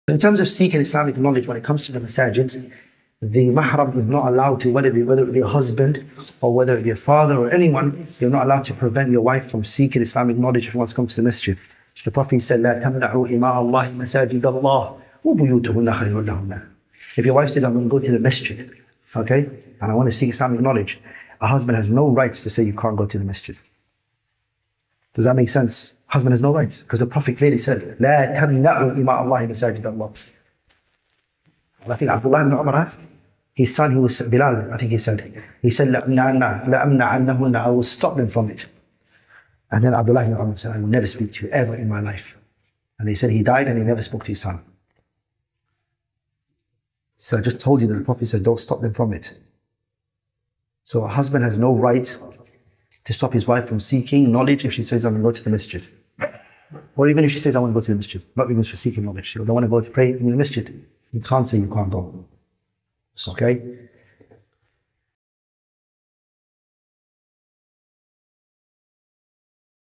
In terms of seeking Islamic knowledge, when it comes to the masajids, the mahram is not allowed to, whether it be a husband or whether it be a father or anyone, you're not allowed to prevent your wife from seeking Islamic knowledge if she wants to come to the masjid. So the Prophet said, لا تمنعوا إماء الله مساجد الله وبيوتهن خير لهن. If your wife says, I'm going to go to the masjid, okay, and I want to seek Islamic knowledge, a husband has no rights to say you can't go to the masjid. Does that make sense? Husband has no rights, because the Prophet clearly said, لا تمنعوا إماء الله مساجد الله. I think Abdullah ibn Umar, his son, who was Bilal, I think he said, لَأَمْنَعَنَّهُنَّ, I will stop them from it. And then Abdullah ibn Umar said, I will never speak to you ever in my life. And they said he died and he never spoke to his son. So I just told you that the Prophet said, don't stop them from it. So a husband has no right to stop his wife from seeking knowledge if she says, I'm going to go to the masjid. Or even if she says, I want to go to the masjid, not even for seeking knowledge. She don't want to go to pray in the masjid. You can't say you can't go. Okay?